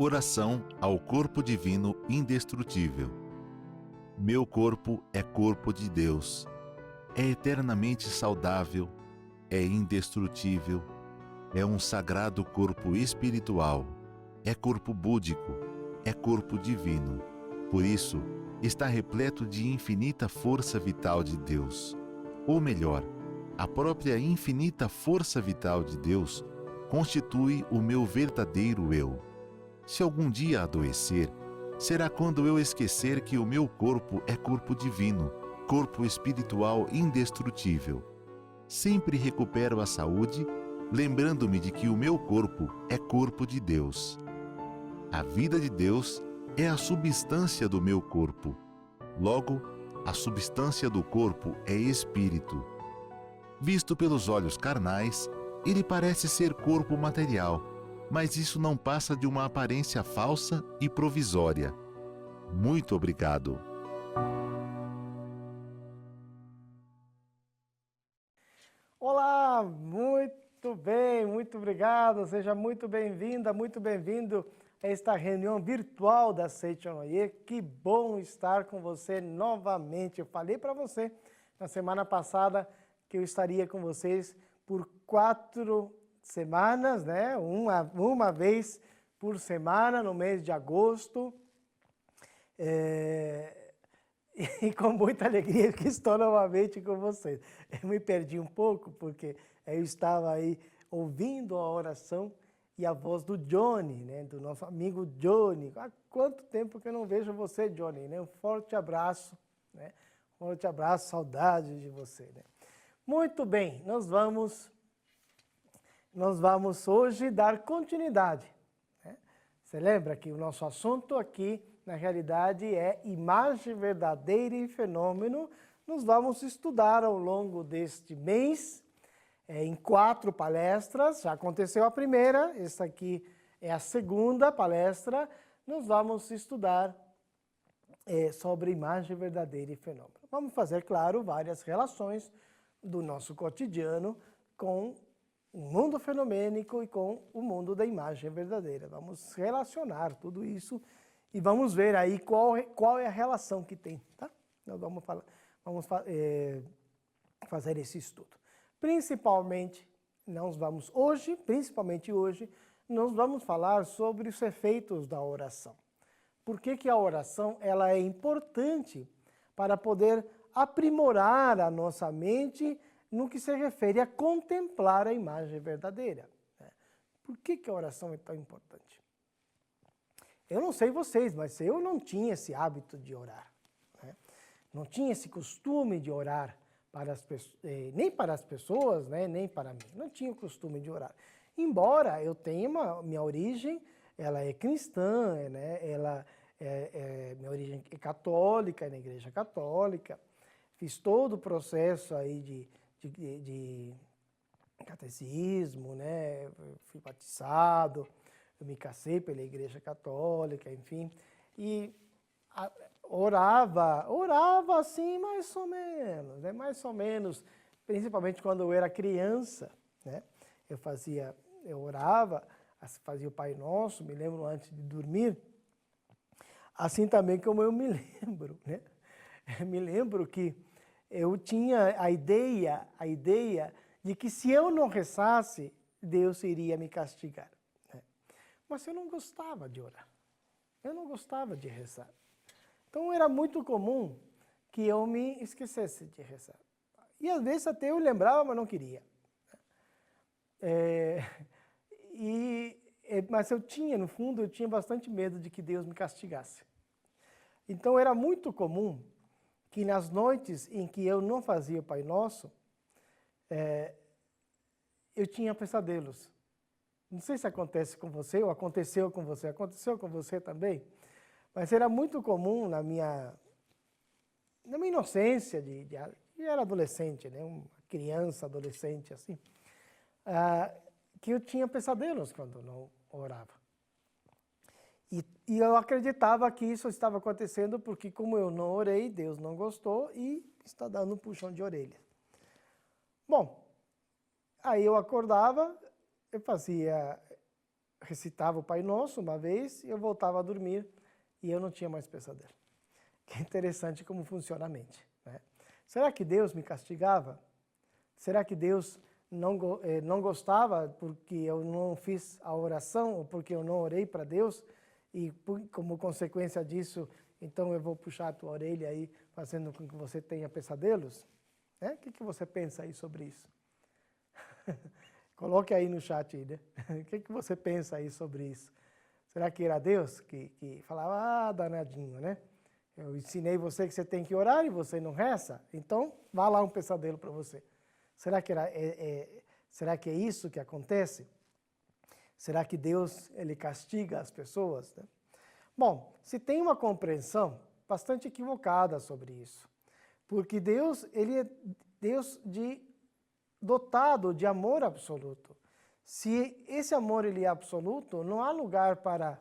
Oração ao corpo divino indestrutível. Meu corpo é corpo de Deus, é eternamente saudável, é indestrutível, é um sagrado corpo espiritual, é corpo búdico, é corpo divino. Por isso, está repleto de infinita força vital de Deus. Ou melhor, a própria infinita força vital de Deus constitui o meu verdadeiro eu. Se algum dia adoecer, será quando eu esquecer que o meu corpo é corpo divino, corpo espiritual indestrutível. Sempre recupero a saúde, lembrando-me de que o meu corpo é corpo de Deus. A vida de Deus é a substância do meu corpo. Logo, a substância do corpo é espírito. Visto pelos olhos carnais, ele parece ser corpo material, mas isso não passa de uma aparência falsa e provisória. Muito obrigado. Olá, muito bem, muito obrigado. Seja muito bem-vinda, muito bem-vindo a esta reunião virtual da Seichonoye. Que bom estar com você novamente. Eu falei para você na semana passada que eu estaria com vocês por 4 semanas, né? Uma vez por semana no mês de agosto. E com muita alegria que estou novamente com vocês. Eu me perdi um pouco porque eu estava aí ouvindo a oração e a voz do Johnny, né? Do nosso amigo Johnny. Há quanto tempo que eu não vejo você, Johnny, né? Um forte abraço, né? Um forte abraço, saudade de você, né? Muito bem, nós vamos hoje dar continuidade, né? Você lembra que o nosso assunto aqui, na realidade, é imagem verdadeira e fenômeno. Nós vamos estudar ao longo deste mês, em 4 palestras. Já aconteceu a primeira, esta aqui é a segunda palestra. Nós vamos estudar sobre imagem verdadeira e fenômeno. Vamos fazer, claro, várias relações do nosso cotidiano com o mundo fenomênico e com o mundo da imagem verdadeira. Vamos relacionar tudo isso e vamos ver aí qual é a relação que tem, tá? Nós vamos fazer esse estudo. Principalmente hoje, nós vamos falar sobre os efeitos da oração. Por que a oração ela é importante para poder aprimorar a nossa mente no que se refere a contemplar a imagem verdadeira, né? Por que a oração é tão importante? Eu não sei vocês, mas eu não tinha esse hábito de orar, né? Não tinha esse costume de orar para as pessoas, nem para as pessoas, né? Nem para mim. Não tinha o costume de orar. Embora eu tenha minha origem, ela é cristã, né? Minha origem é católica, é na Igreja Católica. Fiz todo o processo aí de catecismo, né? Eu fui batizado, eu me casei pela Igreja Católica, enfim, e orava assim mais ou menos, né? Mais ou menos, principalmente quando eu era criança, né? Eu orava, fazia o Pai Nosso, me lembro antes de dormir, assim também como eu me lembro, né? Eu me lembro que eu tinha a ideia de que se eu não rezasse, Deus iria me castigar, né? Mas eu não gostava de orar, eu não gostava de rezar. Então era muito comum que eu me esquecesse de rezar. E às vezes até eu lembrava, mas não queria. Mas no fundo, eu tinha bastante medo de que Deus me castigasse. Então era muito comum que nas noites em que eu não fazia o Pai Nosso, eu tinha pesadelos. Não sei se acontece com você ou aconteceu com você também, mas era muito comum na minha inocência, eu era adolescente, né? Uma criança, adolescente, assim, que eu tinha pesadelos quando não orava. E eu acreditava que isso estava acontecendo porque, como eu não orei, Deus não gostou e está dando um puxão de orelha. Bom, aí eu acordava, eu fazia recitava o Pai Nosso uma vez, eu voltava a dormir e eu não tinha mais pesadelo. Que interessante como funciona a mente, né? Será que Deus me castigava? Será que Deus não gostava porque eu não fiz a oração ou porque eu não orei para Deus e como consequência disso, então eu vou puxar a tua orelha aí, fazendo com que você tenha pesadelos? O que você pensa aí sobre isso? Coloque aí no chat aí, né? O que você pensa aí sobre isso? Será que era Deus que falava, danadinho, né? Eu ensinei você que você tem que orar e você não reza, então vá lá um pesadelo para você. Será que é isso que acontece? Será que Deus ele castiga as pessoas, né? Bom, se tem uma compreensão bastante equivocada sobre isso, porque Deus ele é Deus dotado de amor absoluto. Se esse amor ele é absoluto, não há lugar para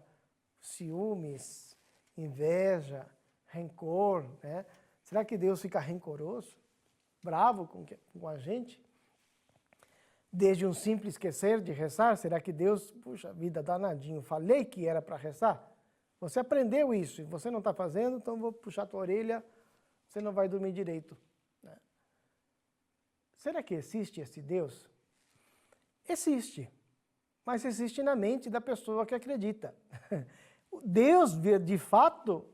ciúmes, inveja, rancor, né? Será que Deus fica rancoroso, bravo com a gente? Desde um simples esquecer de rezar, será que Deus, puxa vida, danadinho, falei que era para rezar? Você aprendeu isso e você não está fazendo, então vou puxar a tua orelha, você não vai dormir direito. Né? Será que existe esse Deus? Existe, mas existe na mente da pessoa que acredita. Deus, de fato,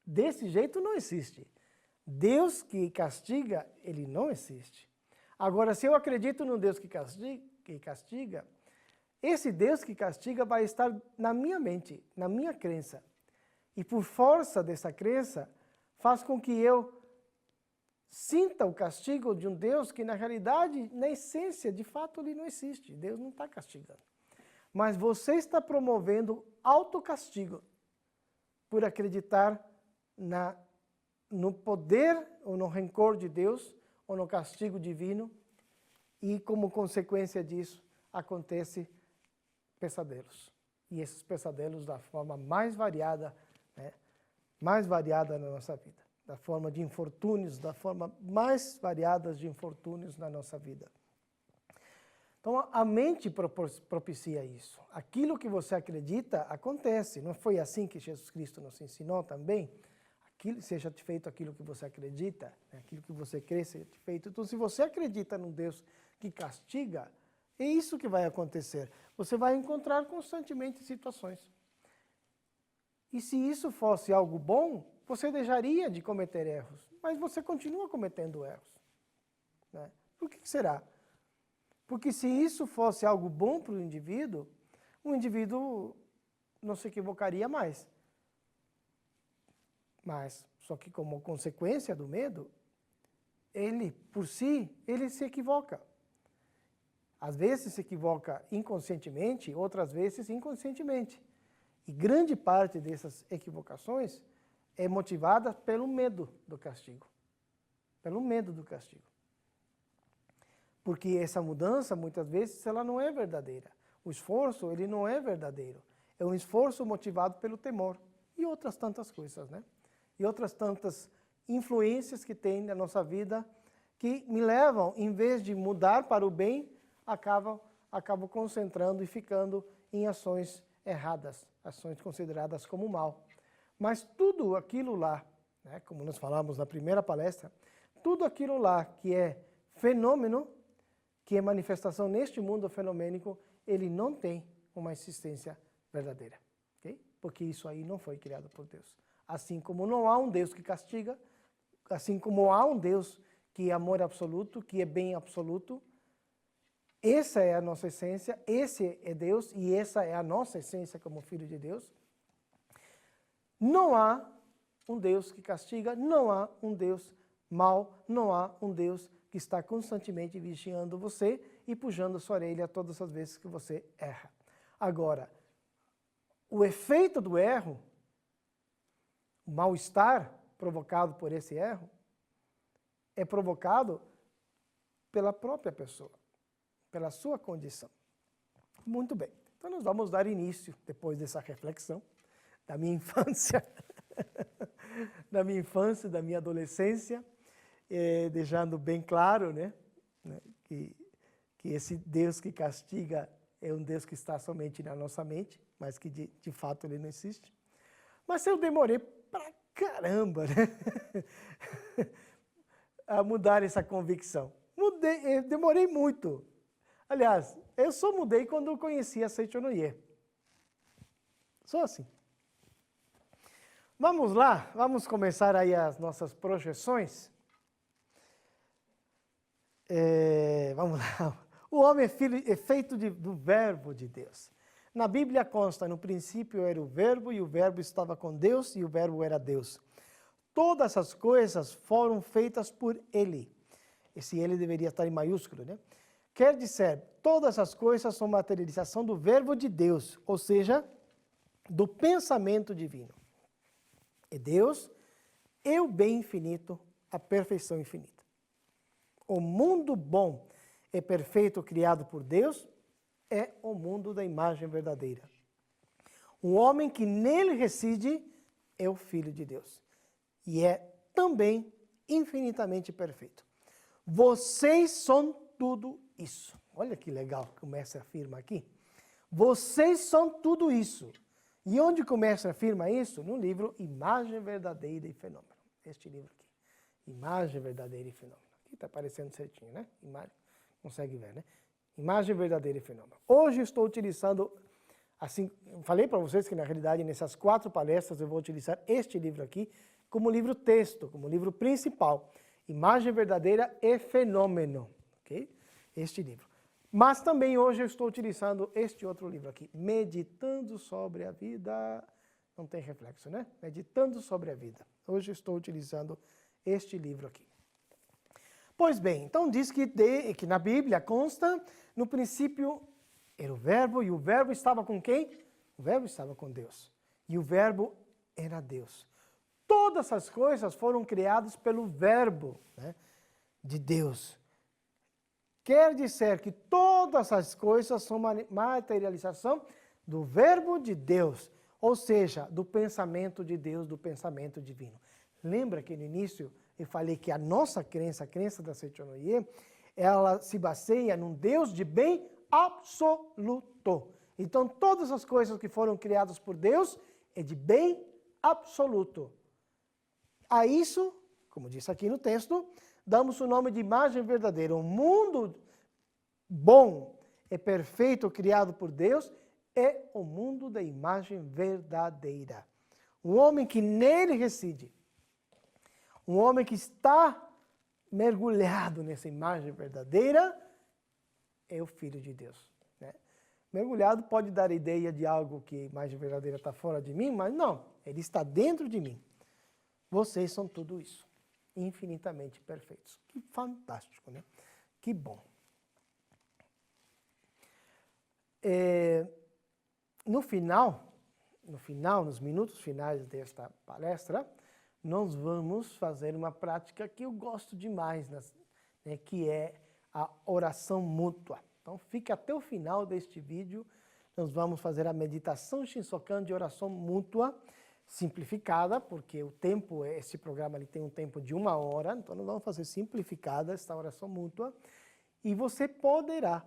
desse jeito não existe. Deus que castiga, ele não existe. Agora, se eu acredito num Deus que castiga, esse Deus que castiga vai estar na minha mente, na minha crença. E por força dessa crença, faz com que eu sinta o castigo de um Deus que, na realidade, na essência, de fato, ele não existe. Deus não está castigando. Mas você está promovendo autocastigo por acreditar no poder ou no rancor de Deus ou no castigo divino e, como consequência disso, acontece pesadelos. E esses pesadelos da forma mais variada, né, mais variada na nossa vida. Da forma de infortúnios, da forma mais variadas de infortúnios na nossa vida. Então, a mente propicia isso. Aquilo que você acredita, acontece. Não foi assim que Jesus Cristo nos ensinou também? Seja feito aquilo que você acredita, né? Aquilo que você crê seja feito. Então, se você acredita num Deus que castiga, é isso que vai acontecer. Você vai encontrar constantemente situações. E se isso fosse algo bom, você deixaria de cometer erros, mas você continua cometendo erros. Né? Por que será? Porque se isso fosse algo bom para o indivíduo não se equivocaria mais. Mas, só que como consequência do medo, ele, por si, ele se equivoca. Às vezes se equivoca inconscientemente, outras vezes inconscientemente. E grande parte dessas equivocações é motivada pelo medo do castigo. Pelo medo do castigo. Porque essa mudança, muitas vezes, ela não é verdadeira. O esforço, ele não é verdadeiro. É um esforço motivado pelo temor. E outras tantas coisas, né? E outras tantas influências que tem na nossa vida que me levam, em vez de mudar para o bem, acabam concentrando e ficando em ações erradas, ações consideradas como mal. Mas tudo aquilo lá, né, como nós falamos na primeira palestra, tudo aquilo lá que é fenômeno, que é manifestação neste mundo fenomênico, ele não tem uma existência verdadeira. Okay? Porque isso aí não foi criado por Deus. Assim como não há um Deus que castiga, assim como há um Deus que é amor absoluto, que é bem absoluto, essa é a nossa essência, esse é Deus e essa é a nossa essência como filho de Deus. Não há um Deus que castiga, não há um Deus mau, não há um Deus que está constantemente vigiando você e puxando sua orelha todas as vezes que você erra. Agora, o efeito do erro, o mal-estar provocado por esse erro, é provocado pela própria pessoa, pela sua condição. Muito bem, então nós vamos dar início, depois dessa reflexão, da minha infância, da minha adolescência, deixando bem claro, né, que esse Deus que castiga, é um Deus que está somente na nossa mente, mas que de fato ele não existe. Mas eu demorei pra caramba, né? A mudar essa convicção. Eu demorei muito. Aliás, eu só mudei quando eu conheci a Seichonoye. Só assim. Vamos lá, vamos começar aí as nossas projeções. Vamos lá. O homem é feito do verbo de Deus. Na Bíblia consta, no princípio era o verbo, e o verbo estava com Deus, e o verbo era Deus. Todas as coisas foram feitas por ele. Esse ele deveria estar em maiúsculo, né? Quer dizer, todas as coisas são materialização do verbo de Deus, ou seja, do pensamento divino. E Deus é o bem infinito, a perfeição infinita. O mundo bom e perfeito criado por Deus é o mundo da imagem verdadeira. O homem que nele reside é o Filho de Deus e é também infinitamente perfeito. Vocês são tudo isso. Olha que legal, começa a afirma aqui. Vocês são tudo isso. E onde começa a afirma isso? No livro Imagem Verdadeira e Fenômeno. Este livro aqui. Imagem Verdadeira e Fenômeno. Aqui está aparecendo certinho, né? Imagem, consegue ver, né? Imagem Verdadeira e Fenômeno. Hoje estou utilizando, assim, falei para vocês que na realidade nessas 4 palestras eu vou utilizar este livro aqui como livro texto, como livro principal. Imagem Verdadeira e Fenômeno. Ok? Este livro. Mas também hoje eu estou utilizando este outro livro aqui, Meditando sobre a Vida. Não tem reflexo, né? Meditando sobre a Vida. Hoje eu estou utilizando este livro aqui. Pois bem, então diz que na Bíblia consta, no princípio era o verbo, e o verbo estava com quem? O verbo estava com Deus. E o verbo era Deus. Todas as coisas foram criadas pelo verbo, né, de Deus. Quer dizer que todas as coisas são materialização do verbo de Deus, ou seja, do pensamento de Deus, do pensamento divino. Lembra que no início eu falei que a nossa crença, a crença da Seichonoye, ela se baseia num Deus de bem absoluto. Então, todas as coisas que foram criadas por Deus é de bem absoluto. A isso, como diz aqui no texto, damos o nome de imagem verdadeira. O mundo bom e perfeito criado por Deus é o mundo da imagem verdadeira. Um homem que nele reside, um homem que está mergulhado nessa imagem verdadeira, é o Filho de Deus. Né? Mergulhado pode dar a ideia de algo que a imagem verdadeira está fora de mim, mas não, ele está dentro de mim. Vocês são tudo isso, infinitamente perfeitos. Que fantástico, né? Que bom. No final, nos minutos finais desta palestra, nós vamos fazer uma prática que eu gosto demais, né, que é a oração mútua. Então, fique até o final deste vídeo, nós vamos fazer a meditação Shinsokan de oração mútua, simplificada, porque o tempo, esse programa ele tem um tempo de 1 hora, então nós vamos fazer simplificada esta oração mútua, e você poderá,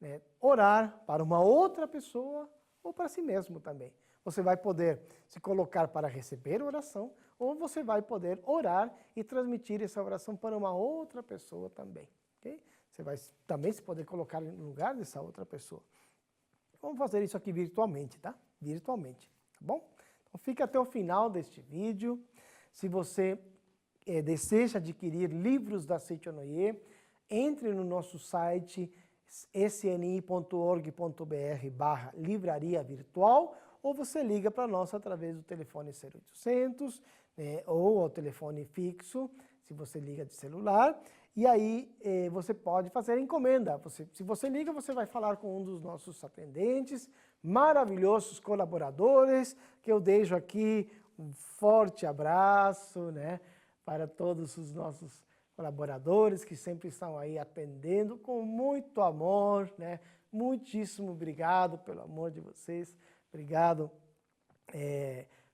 né, orar para uma outra pessoa ou para si mesmo também. Você vai poder se colocar para receber oração, ou você vai poder orar e transmitir essa oração para uma outra pessoa também. Okay? Você vai também se poder colocar no lugar dessa outra pessoa. Vamos fazer isso aqui virtualmente, tá? Virtualmente, tá bom? Então fica até o final deste vídeo. Se você deseja adquirir livros da Seichonoye, entre no nosso site sni.org.br/livraria virtual, ou você liga para nós através do telefone 0800, ou ao telefone fixo, se você liga de celular, e aí você pode fazer a encomenda. Se você liga, você vai falar com um dos nossos atendentes, maravilhosos colaboradores, que eu deixo aqui um forte abraço, né, para todos os nossos colaboradores que sempre estão aí atendendo com muito amor, né? Muitíssimo obrigado pelo amor de vocês, obrigado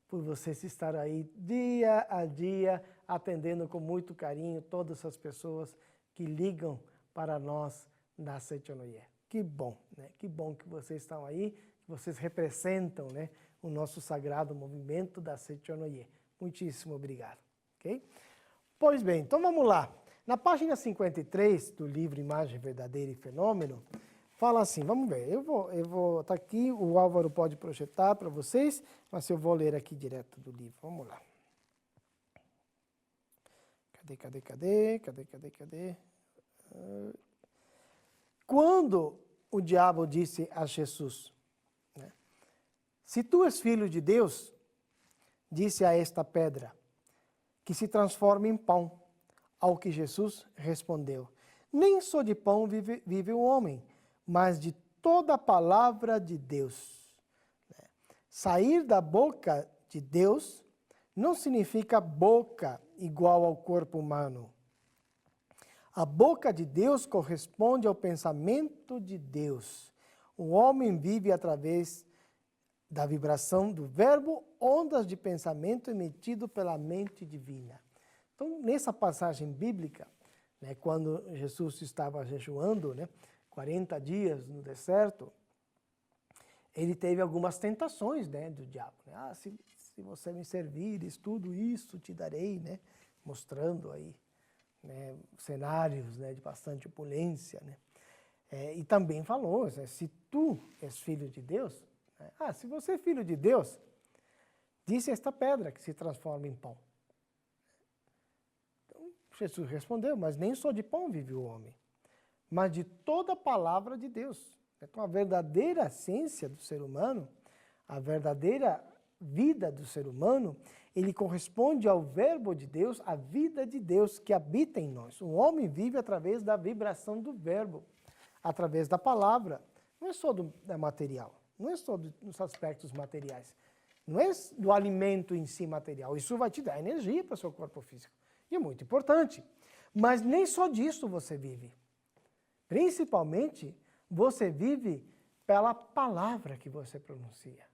por vocês estarem aí dia a dia atendendo com muito carinho todas as pessoas que ligam para nós da Seichonoye. Que bom, né? Que bom que vocês estão aí, que vocês representam, né, o nosso sagrado movimento da Sechonoye. Muitíssimo obrigado, ok? Pois bem, então vamos lá. Na página 53 do livro Imagem Verdadeira e Fenômeno, fala assim, vamos ver, tá aqui, o Álvaro pode projetar para vocês, mas eu vou ler aqui direto do livro, vamos lá. Cadê? Quando o diabo disse a Jesus, né, se tu és filho de Deus, disse a esta pedra, que se transforme em pão. Ao que Jesus respondeu, nem só de pão vive o homem, mas de toda a palavra de Deus. Sair da boca de Deus não significa boca igual ao corpo humano. A boca de Deus corresponde ao pensamento de Deus. O homem vive através da vibração do verbo, ondas de pensamento emitido pela mente divina. Então, nessa passagem bíblica, né, quando Jesus estava jejuando, né, 40 dias no deserto, ele teve algumas tentações, né, do diabo. Né? Se você me servires, tudo isso te darei, né, mostrando aí, né, cenários, né, de bastante opulência. Né? E também falou, né, se tu és filho de Deus, né, se você é filho de Deus, disse esta pedra que se transforma em pão. Então, Jesus respondeu, mas nem só de pão vive o homem, mas de toda a palavra de Deus. Então, a verdadeira essência do ser humano, a verdadeira vida do ser humano, ele corresponde ao verbo de Deus, à vida de Deus que habita em nós. O homem vive através da vibração do verbo, através da palavra. Não é só da material, não é só dos aspectos materiais, não é do alimento em si material. Isso vai te dar energia para o seu corpo físico. E é muito importante. Mas nem só disso você vive. Principalmente, você vive pela palavra que você pronuncia,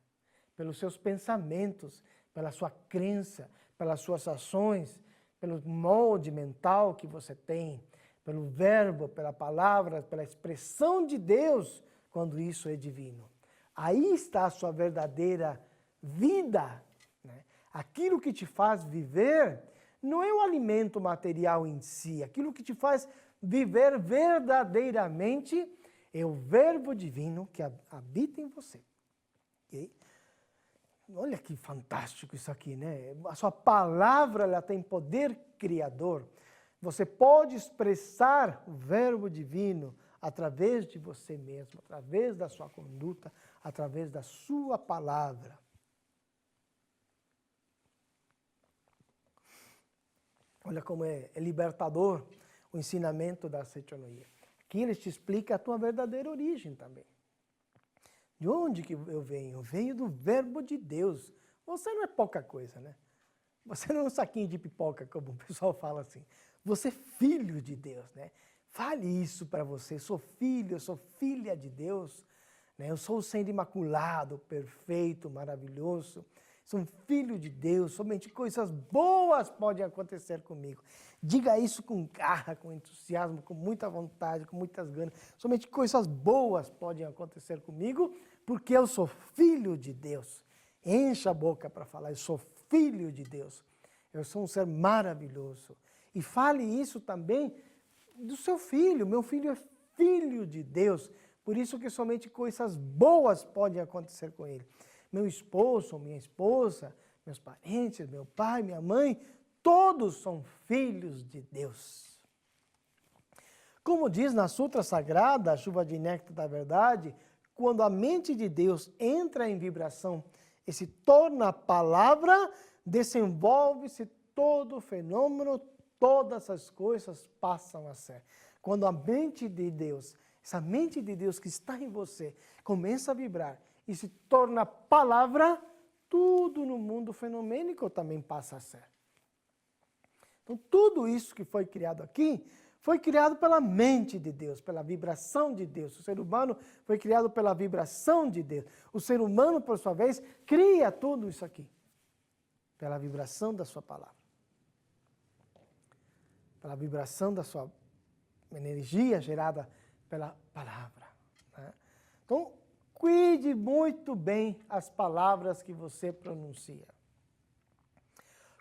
pelos seus pensamentos, pela sua crença, pelas suas ações, pelo molde mental que você tem, pelo verbo, pela palavra, pela expressão de Deus, quando isso é divino. Aí está a sua verdadeira vida. Né? Aquilo que te faz viver não é o alimento material em si, aquilo que te faz viver verdadeiramente é o verbo divino que habita em você. Okay? Olha que fantástico isso aqui, né? A sua palavra ela tem poder criador. Você pode expressar o verbo divino através de você mesmo, através da sua conduta, através da sua palavra. Olha como é libertador o ensinamento da Sechonoye. Aqui ele te explica a tua verdadeira origem também. De onde que eu venho? Eu venho do verbo de Deus. Você não é pouca coisa, né? Você não é um saquinho de pipoca, como o pessoal fala assim. Você é filho de Deus, né? Fale isso para você. Sou filho, eu sou filha de Deus. Né? Eu sou o sendo imaculado, perfeito, maravilhoso. Sou um filho de Deus. Somente coisas boas podem acontecer comigo. Diga isso com garra, com entusiasmo, com muita vontade, com muitas ganas. Somente coisas boas podem acontecer comigo, porque eu sou filho de Deus. Encha a boca para falar, eu sou filho de Deus. Eu sou um ser maravilhoso. E fale isso também do seu filho. Meu filho é filho de Deus. Por isso que somente coisas boas podem acontecer com ele. Meu esposo, minha esposa, meus parentes, meu pai, minha mãe, todos são filhos de Deus. Como diz na Sutra Sagrada, a chuva de néctar da verdade, quando a mente de Deus entra em vibração e se torna palavra, desenvolve-se todo o fenômeno, todas as coisas passam a ser. Quando a mente de Deus, essa mente de Deus que está em você, começa a vibrar e se torna palavra, tudo no mundo fenomênico também passa a ser. Então, tudo isso que foi criado aqui, foi criado pela mente de Deus, pela vibração de Deus. O ser humano foi criado pela vibração de Deus. O ser humano, por sua vez, cria tudo isso aqui, pela vibração da sua palavra. Pela vibração da sua energia gerada pela palavra. Então, cuide muito bem as palavras que você pronuncia.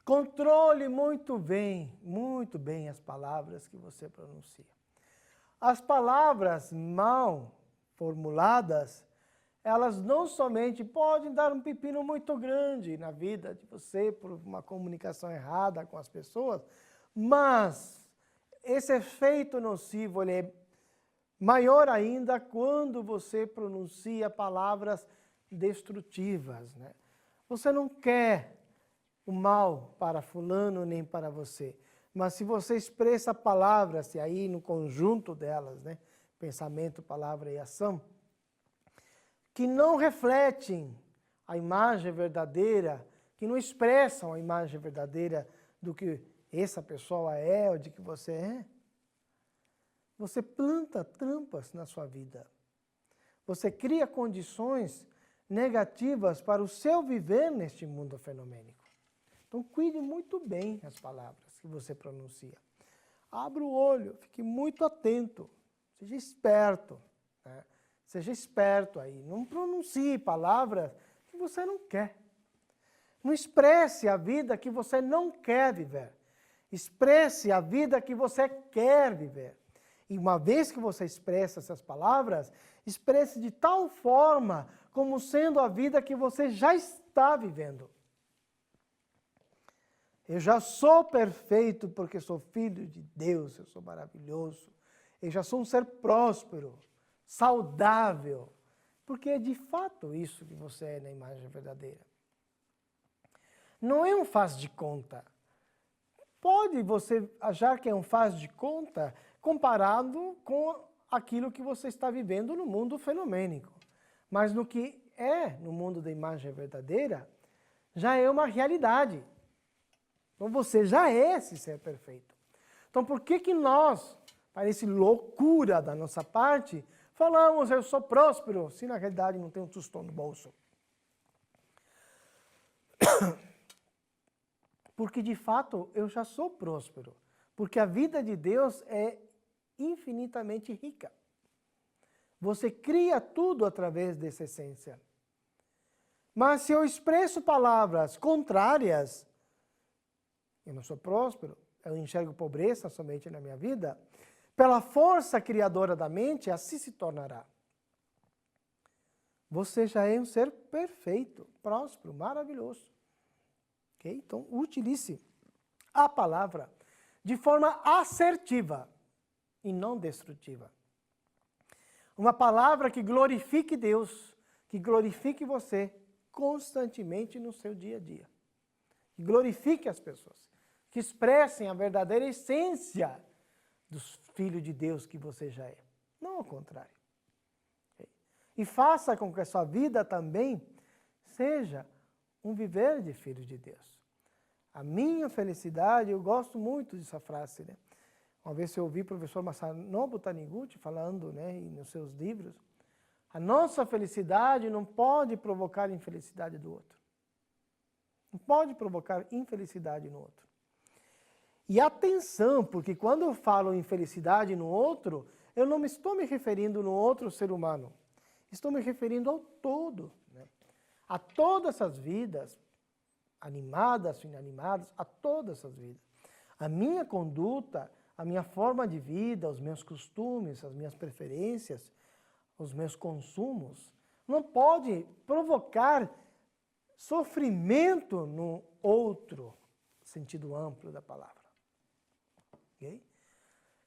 Controle muito bem as palavras que você pronuncia. As palavras mal formuladas, elas não somente podem dar um pepino muito grande na vida de você por uma comunicação errada com as pessoas, mas esse efeito nocivo ele é maior ainda quando você pronuncia palavras destrutivas, né? Você não quer o mal para fulano nem para você, mas se você expressa palavras, e aí no conjunto delas, né, pensamento, palavra e ação, que não refletem a imagem verdadeira, que não expressam a imagem verdadeira do que essa pessoa é ou de que você é, você planta trampas na sua vida. Você cria condições negativas para o seu viver neste mundo fenomênico. Então, cuide muito bem as palavras que você pronuncia. Abra o olho, fique muito atento, seja esperto, né? Seja esperto aí. Não pronuncie palavras que você não quer. Não expresse a vida que você não quer viver. Expresse a vida que você quer viver. E uma vez que você expressa essas palavras, expresse de tal forma como sendo a vida que você já está vivendo. Eu já sou perfeito porque sou filho de Deus, eu sou maravilhoso. Eu já sou um ser próspero, saudável, porque é de fato isso que você é na imagem verdadeira. Não é um faz de conta. Pode você achar que é um faz de conta comparado com aquilo que você está vivendo no mundo fenomênico. Mas no que é no mundo da imagem verdadeira, já é uma realidade. Então você já é esse ser perfeito. Então por que nós, parece loucura da nossa parte, falamos eu sou próspero, se na realidade não tem um tostão no bolso? Porque de fato eu já sou próspero. Porque a vida de Deus é infinitamente rica. Você cria tudo através dessa essência. Mas se eu expresso palavras contrárias, eu não sou próspero, eu enxergo pobreza somente na minha vida, pela força criadora da mente, assim se tornará. Você já é um ser perfeito, próspero, maravilhoso. Okay? Então, utilize a palavra de forma assertiva e não destrutiva. Uma palavra que glorifique Deus, que glorifique você constantemente no seu dia a dia. Que glorifique as pessoas, que expressem a verdadeira essência dos filhos de Deus que você já é. Não ao contrário. Okay? E faça com que a sua vida também seja um viver de filho de Deus. A minha felicidade, eu gosto muito dessa frase, né? Uma vez eu ouvi o professor Masanobu Taniguchi falando, né, nos seus livros, a nossa felicidade não pode provocar infelicidade do outro. Não pode provocar infelicidade no outro. E atenção, porque quando eu falo infelicidade no outro, eu não estou me referindo no outro ser humano. Estou me referindo ao todo, né? A todas essas vidas, animadas, inanimadas, a todas essas vidas. A minha conduta, a minha forma de vida, os meus costumes, as minhas preferências, os meus consumos, não pode provocar sofrimento no outro, sentido amplo da palavra. Okay?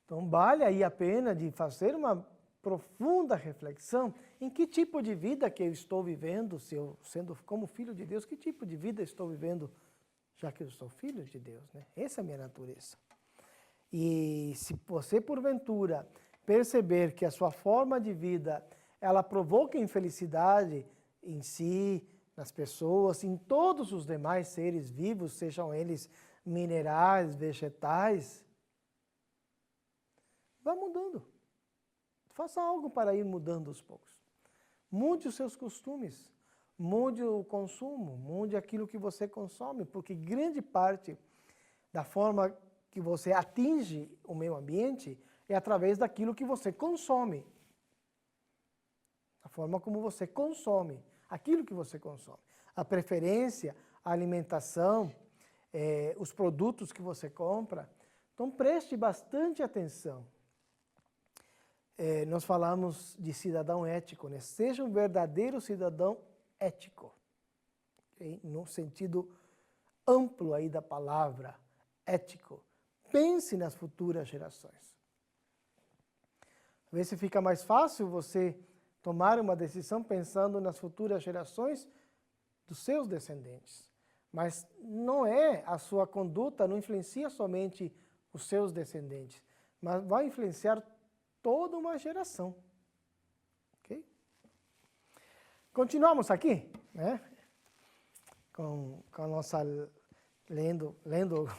Então, vale aí a pena de fazer uma profunda reflexão em que tipo de vida que eu estou vivendo, se eu sendo como filho de Deus, que tipo de vida estou vivendo, já que eu sou filho de Deus, né? Essa é a minha natureza. E se você, porventura, perceber que a sua forma de vida, ela provoca infelicidade em si, nas pessoas, em todos os demais seres vivos, sejam eles minerais, vegetais, vá mudando. Faça algo para ir mudando aos poucos. Mude os seus costumes, mude o consumo, mude aquilo que você consome, porque grande parte da forma que você atinge o meio ambiente é através daquilo que você consome. A forma como você consome, aquilo que você consome. A preferência, a alimentação, os produtos que você compra. Então preste bastante atenção. Nós falamos de cidadão ético, né? Seja um verdadeiro cidadão ético, okay? No sentido amplo aí da palavra ético. Pense nas futuras gerações. Às vezes fica mais fácil você tomar uma decisão pensando nas futuras gerações dos seus descendentes. Mas não é a sua conduta, não influencia somente os seus descendentes, mas vai influenciar toda uma geração. Okay? Continuamos aqui, né? Com a nossa lendo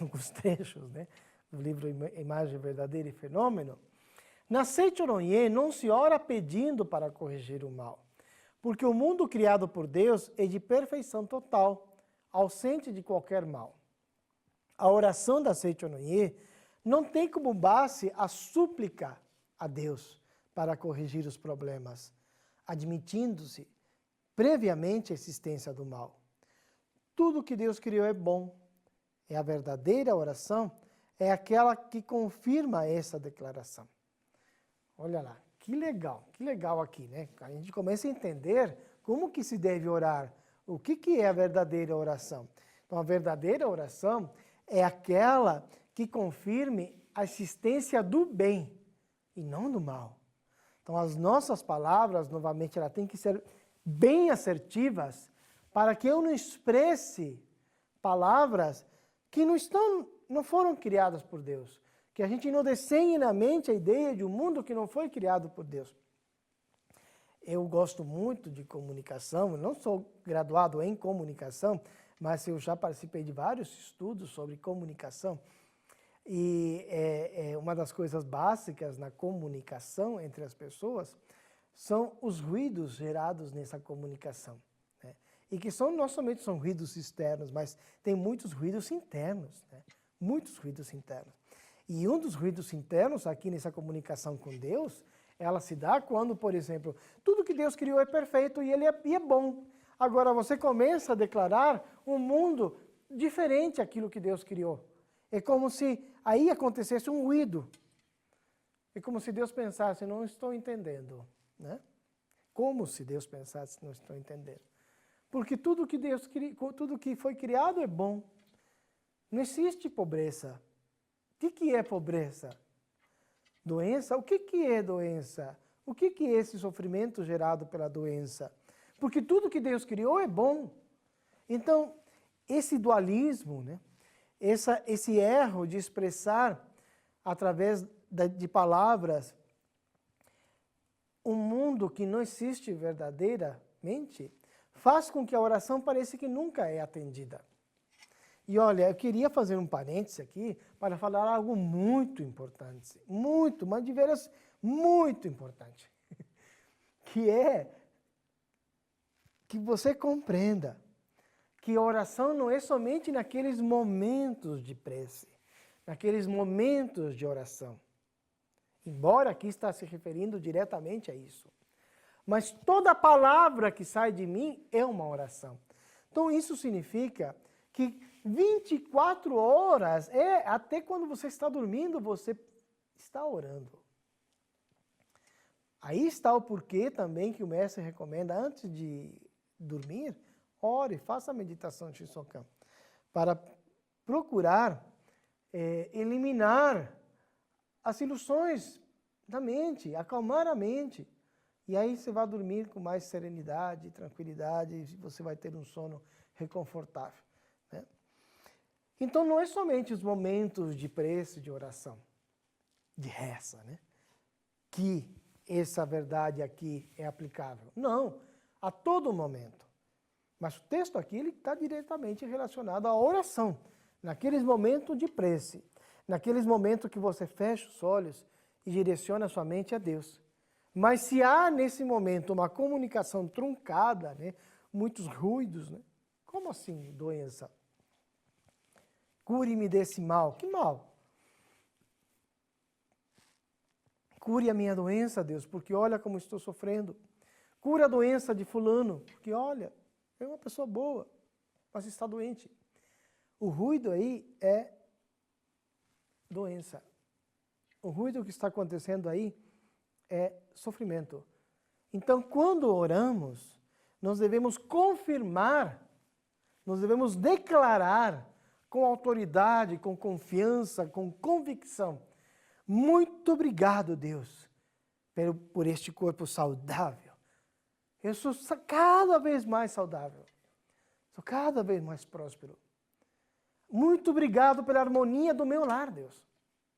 alguns trechos, né, do livro Imagem Verdadeira e Fenômeno. Na Seichoronye não se ora pedindo para corrigir o mal, porque o mundo criado por Deus é de perfeição total, ausente de qualquer mal. A oração da Seichoronye não tem como base a súplica a Deus para corrigir os problemas, admitindo-se previamente a existência do mal. Tudo que Deus criou é bom. E a verdadeira oração é aquela que confirma essa declaração. Olha lá, que legal aqui, né? A gente começa a entender como que se deve orar, o que é a verdadeira oração. Então, a verdadeira oração é aquela que confirme a existência do bem e não do mal. Então, as nossas palavras, novamente, elas têm que ser bem assertivas para que eu não expresse palavras que não foram criadas por Deus. Que a gente não desenhe na mente a ideia de um mundo que não foi criado por Deus. Eu gosto muito de comunicação, eu não sou graduado em comunicação, mas eu já participei de vários estudos sobre comunicação. E uma das coisas básicas na comunicação entre as pessoas são os ruídos gerados nessa comunicação. Né? E que não somente são ruídos externos, mas tem muitos ruídos internos. Né? Muitos ruídos internos. E um dos ruídos internos aqui nessa comunicação com Deus, ela se dá quando, por exemplo, tudo que Deus criou é perfeito e ele é bom. Agora você começa a declarar um mundo diferente daquilo que Deus criou. É como se aí acontecesse um ruído. É como se Deus pensasse, não estou entendendo. Né? Como se Deus pensasse, não estou entendendo. Porque tudo que foi criado é bom. Não existe pobreza. O que é pobreza? Doença? O que é doença? O que é esse sofrimento gerado pela doença? Porque tudo que Deus criou é bom. Então, esse dualismo, né? Esse erro de expressar através de palavras um mundo que não existe verdadeiramente, faz com que a oração pareça que nunca é atendida. E olha, eu queria fazer um parêntese aqui para falar algo muito importante, mas de veras muito importante, que é que você compreenda que a oração não é somente naqueles momentos de prece, naqueles momentos de oração. Embora aqui está se referindo diretamente a isso. Mas toda palavra que sai de mim é uma oração. Então isso significa que 24 horas, até quando você está dormindo, você está orando. Aí está o porquê também que o mestre recomenda, antes de dormir, ore, faça a meditação de Shinsokan, para procurar eliminar as ilusões da mente, acalmar a mente. E aí você vai dormir com mais serenidade, tranquilidade, e você vai ter um sono reconfortável. Né? Então não é somente os momentos de prece, de oração, de reza, né? Que essa verdade aqui é aplicável. Não, a todo momento. Mas o texto aqui está diretamente relacionado à oração, naqueles momentos de prece, naqueles momentos que você fecha os olhos e direciona a sua mente a Deus. Mas se há nesse momento uma comunicação truncada, né, muitos ruídos, né? Como assim doença? Cure-me desse mal. Que mal? Cure a minha doença, Deus, porque olha como estou sofrendo. Cura a doença de fulano, porque olha, é uma pessoa boa, mas está doente. O ruído aí é doença. O ruído que está acontecendo aí é sofrimento. Então, quando oramos, nós devemos confirmar, nós devemos declarar com autoridade, com confiança, com convicção. Muito obrigado, Deus, por este corpo saudável. Eu sou cada vez mais saudável. Sou cada vez mais próspero. Muito obrigado pela harmonia do meu lar, Deus.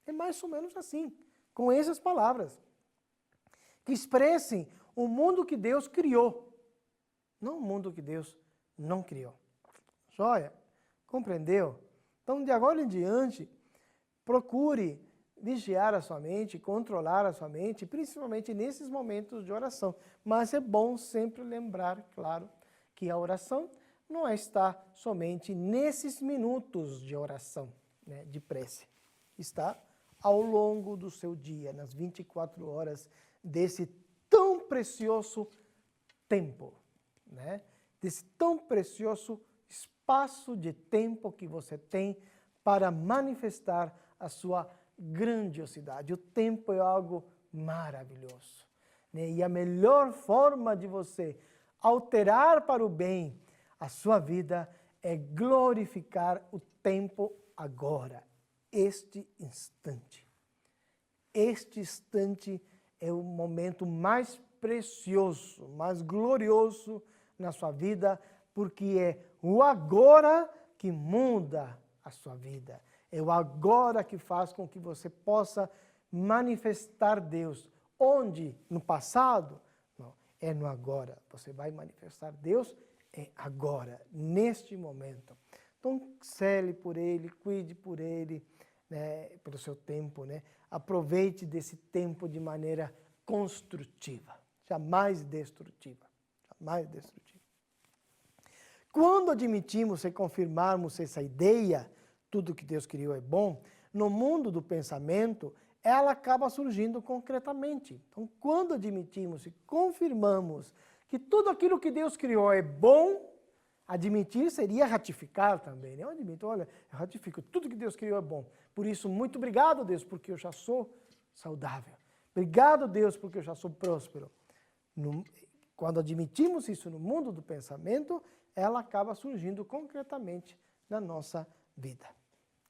É mais ou menos assim, com essas palavras. Que expressem o mundo que Deus criou, não o mundo que Deus não criou. Joia? Compreendeu? Então, de agora em diante, procure vigiar a sua mente, controlar a sua mente, principalmente nesses momentos de oração. Mas é bom sempre lembrar, claro, que a oração não está somente nesses minutos de oração, né, de prece. Está ao longo do seu dia, nas 24 horas desse tão precioso tempo, né? Desse tão precioso espaço de tempo que você tem para manifestar a sua grandiosidade. O tempo é algo maravilhoso, né? E a melhor forma de você alterar para o bem a sua vida é glorificar o tempo agora, este instante. Este instante é o momento mais precioso, mais glorioso na sua vida, porque é o agora que muda a sua vida. É o agora que faz com que você possa manifestar Deus. Onde? No passado? Não, é no agora. Você vai manifestar Deus agora, neste momento. Então, cele por Ele, cuide por Ele, né, pelo seu tempo, né? Aproveite desse tempo de maneira construtiva, jamais destrutiva. Jamais destrutiva. Quando admitimos e confirmarmos essa ideia, tudo que Deus criou é bom, no mundo do pensamento, ela acaba surgindo concretamente. Então, quando admitimos e confirmamos que tudo aquilo que Deus criou é bom, admitir seria ratificar também, né? Eu admito, olha, eu ratifico, tudo que Deus criou é bom. Por isso, muito obrigado, Deus, porque eu já sou saudável. Obrigado, Deus, porque eu já sou próspero. Quando admitimos isso no mundo do pensamento, ela acaba surgindo concretamente na nossa vida.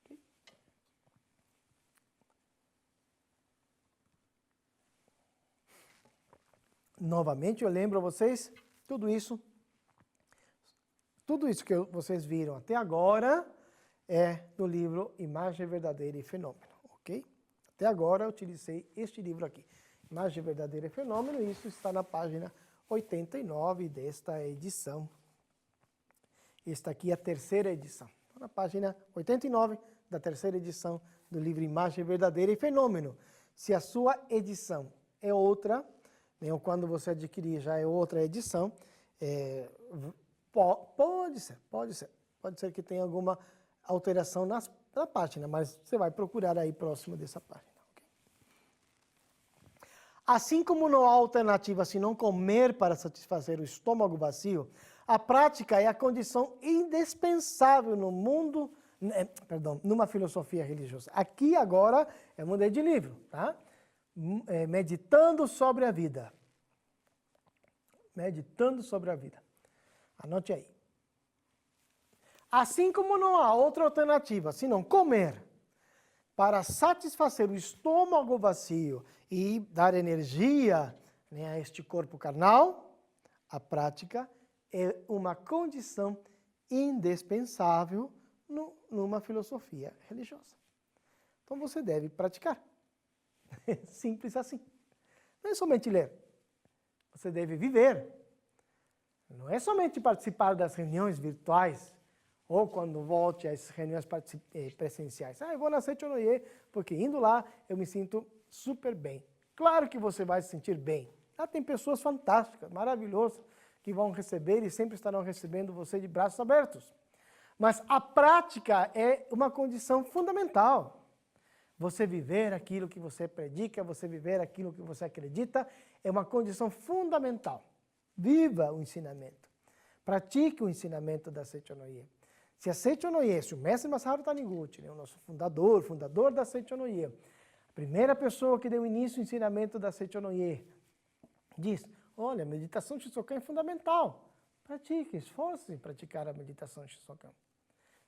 Okay? Novamente, eu lembro a vocês, tudo isso que vocês viram até agora é do livro Imagem Verdadeira e Fenômeno, ok? Até agora eu utilizei este livro aqui, Imagem Verdadeira e Fenômeno, e isso está na página 89 desta edição. Esta aqui é a terceira edição. Na página 89 da terceira edição do livro Imagem Verdadeira e Fenômeno. Se a sua edição é outra, né, ou quando você adquirir já é outra edição, pode ser que tenha alguma alteração na página, mas você vai procurar aí próximo dessa página. Okay? Assim como não há alternativa senão comer para satisfazer o estômago vazio, a prática é a condição indispensável no mundo, numa filosofia religiosa. Aqui agora eu mudei de livro, tá? Meditando sobre a vida. Meditando sobre a vida. Anote aí. Assim como não há outra alternativa senão comer para satisfazer o estômago vazio e dar energia, né, a este corpo carnal, a prática é uma condição indispensável numa filosofia religiosa. Então você deve praticar. Simples assim. Não é somente ler. Você deve viver. Não é somente participar das reuniões virtuais ou quando volte às reuniões presenciais. Eu vou na Sechonoye porque indo lá eu me sinto super bem. Claro que você vai se sentir bem. Lá tem pessoas fantásticas, maravilhosas, que vão receber e sempre estarão recebendo você de braços abertos. Mas a prática é uma condição fundamental. Você viver aquilo que você predica, você viver aquilo que você acredita, é uma condição fundamental. Viva o ensinamento. Pratique o ensinamento da Seichonoye. Se a Seichonoye, se o mestre Masaharu Taniguchi, né, o nosso fundador da Seichonoye, a primeira pessoa que deu início ao ensinamento da Seichonoye, diz, olha, a meditação Shisokan é fundamental. Pratique, esforce-se em praticar a meditação Shisokan.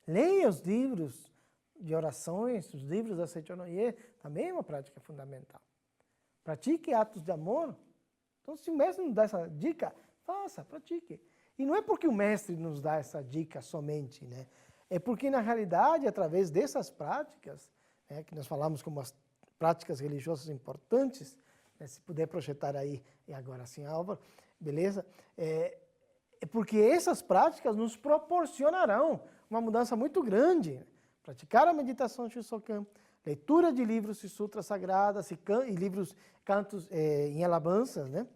Leia os livros de orações, os livros da Seichonoye, também é uma prática fundamental. Pratique atos de amor. Então, se o mestre nos dá essa dica, faça, pratique. E não é porque o mestre nos dá essa dica somente, né? É porque, na realidade, através dessas práticas, né, que nós falamos como as práticas religiosas importantes, né, se puder projetar aí, e agora sim, Álvaro, beleza? É porque essas práticas nos proporcionarão uma mudança muito grande. Praticar a meditação Shisokan, leitura de livros e sutras sagradas e livros, cantos em alabanças, né?